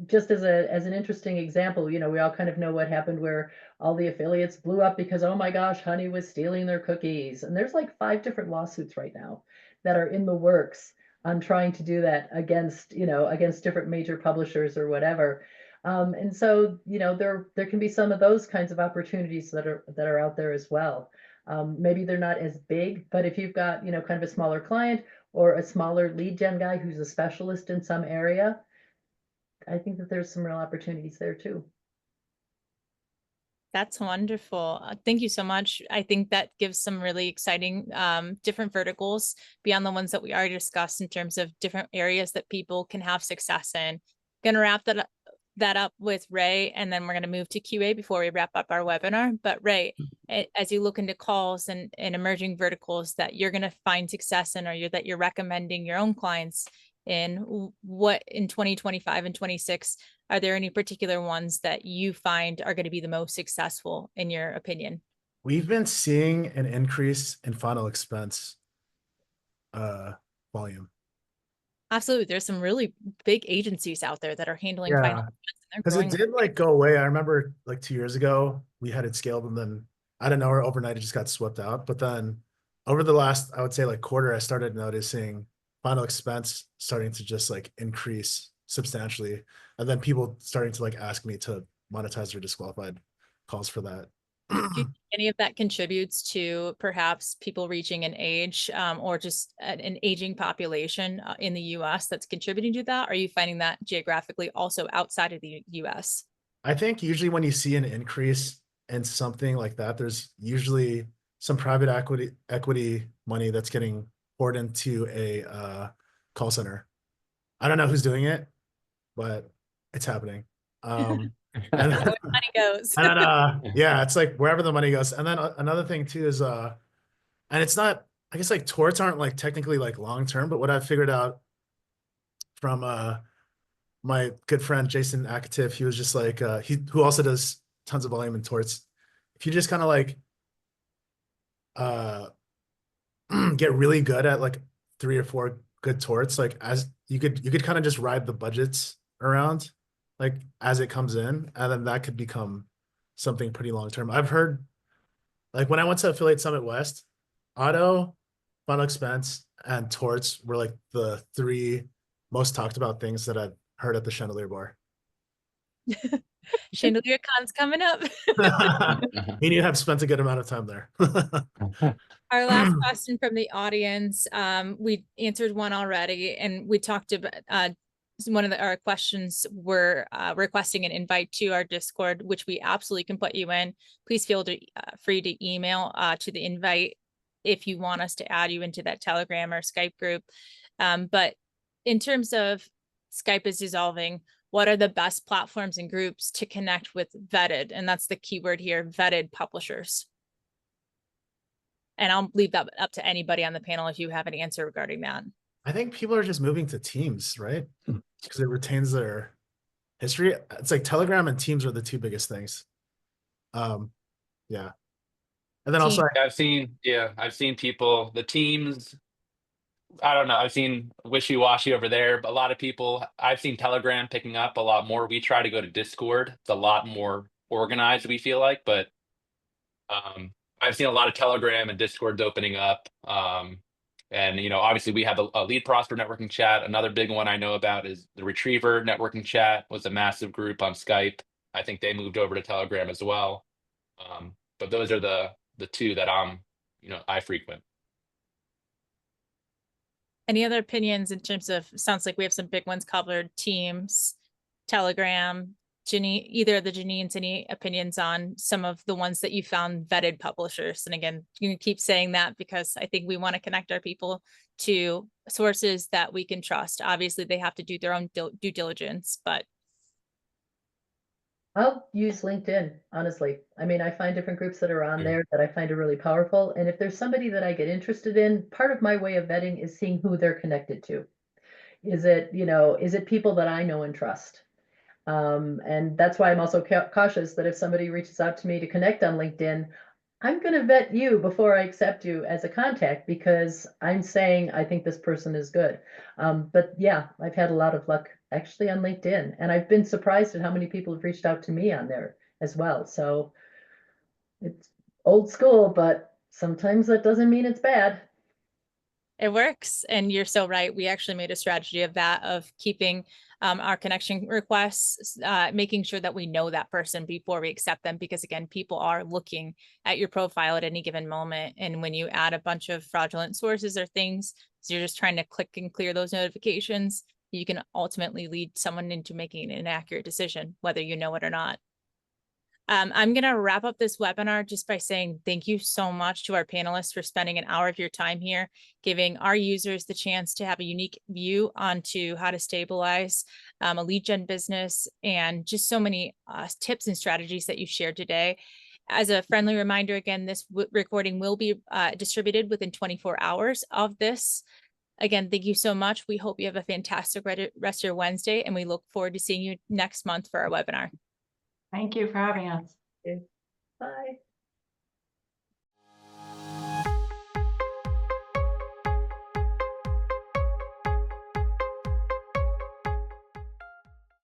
Just as an interesting example, we all kind of know what happened where all the affiliates blew up because, oh my gosh, Honey was stealing their cookies. And there's like 5 different lawsuits right now that are in the works on trying to do that against different major publishers or whatever. And so, there can be some of those kinds of opportunities that are out there as well. Maybe they're not as big, but if you've got, kind of a smaller client or a smaller lead gen guy who's a specialist in some area, I think that there's some real opportunities there too. That's wonderful. Thank you so much. I think that gives some really exciting different verticals beyond the ones that we already discussed in terms of different areas that people can have success in. Going to wrap that up with Ray, and then we're going to move to QA before we wrap up our webinar. But Ray, as you look into calls and emerging verticals that you're going to find success in, or that you're recommending your own clients in, what in 2025 and 26, are there any particular ones that you find are going to be the most successful in your opinion? We've been seeing an increase in final expense volume. Absolutely. There's some really big agencies out there that are handling final expense, and Because they're it growing. did like go away. I remember like 2 years ago, we had it scaled and then I don't know, overnight it just got swept out. But then over the last, I would say like quarter, I started noticing final expense starting to just like increase substantially. And then people starting to like ask me to monetize their disqualified calls for that. Do you think any of that contributes to perhaps people reaching an age or just an aging population in the US that's contributing to that? Are you finding that geographically also outside of the US? I think usually when you see an increase in something like that, there's usually some private equity money that's getting poured into a call center. I don't know who's doing it, but it's happening. And Where the money goes. and then, yeah, it's like wherever the money goes. And then another thing too is and it's not, I guess like torts aren't like technically like long term, but what I've figured out from my good friend Jason Akatif, he was just like who also does tons of volume in torts. If you just kind of like get really good at like 3 or 4 good torts, like as you could kind of just ride the budgets around like as it comes in, and then that could become something pretty long term. I've heard like when I went to Affiliate Summit West, auto, final expense, and torts were like the 3 most talked about things that I've heard at the Chandelier Bar. Chandelier Con's coming up. And you have spent a good amount of time there. Our last question from the audience, we answered one already, and we talked about one of our questions were requesting an invite to our Discord, which we absolutely can put you in. Please feel free to email to the invite if you want us to add you into that Telegram or Skype group. But in terms of Skype is dissolving, what are the best platforms and groups to connect with vetted? And that's the keyword here, vetted publishers. And I'll leave that up to anybody on the panel if you have an answer regarding that. I think people are just moving to Teams, right? Because it retains their history. It's like Telegram and Teams are the two biggest things. Yeah. And then also, I've seen people, the teams, I don't know, I've seen wishy-washy over there, but a lot of people, I've seen Telegram picking up a lot more. We try to go to Discord. It's a lot more organized, we feel like, but I've seen a lot of Telegram and Discords opening up. And, obviously we have a lead prosper networking chat. Another big one I know about is the Retriever networking chat was a massive group on Skype. I think they moved over to Telegram as well. But those are the two that I frequent. Any other opinions in terms of, sounds like we have some big ones covered, Teams, Telegram, Jeannine, either of the Jeannines, any opinions on some of the ones that you found vetted publishers? And again, you can keep saying that because I think we want to connect our people to sources that we can trust. Obviously, they have to do their own due diligence, but. I'll use LinkedIn, honestly. I mean, I find different groups that are on there that I find are really powerful. And if there's somebody that I get interested in, part of my way of vetting is seeing who they're connected to. Is it people that I know and trust? And that's why I'm also cautious that if somebody reaches out to me to connect on LinkedIn, I'm going to vet you before I accept you as a contact because I'm saying I think this person is good. But yeah, I've had a lot of luck actually on LinkedIn, and I've been surprised at how many people have reached out to me on there as well. So it's old school, but sometimes that doesn't mean it's bad. It works. And you're so right. We actually made a strategy of that, of keeping our connection requests, making sure that we know that person before we accept them. Because again, people are looking at your profile at any given moment. And when you add a bunch of fraudulent sources or things, so you're just trying to click and clear those notifications, you can ultimately lead someone into making an inaccurate decision, whether you know it or not. I'm going to wrap up this webinar just by saying thank you so much to our panelists for spending an hour of your time here, giving our users the chance to have a unique view onto how to stabilize a lead gen business, and just so many tips and strategies that you shared today. As a friendly reminder, again, this recording will be distributed within 24 hours of this. Again, thank you so much. We hope you have a fantastic rest of your Wednesday, and we look forward to seeing you next month for our webinar. Thank you for having us. Bye.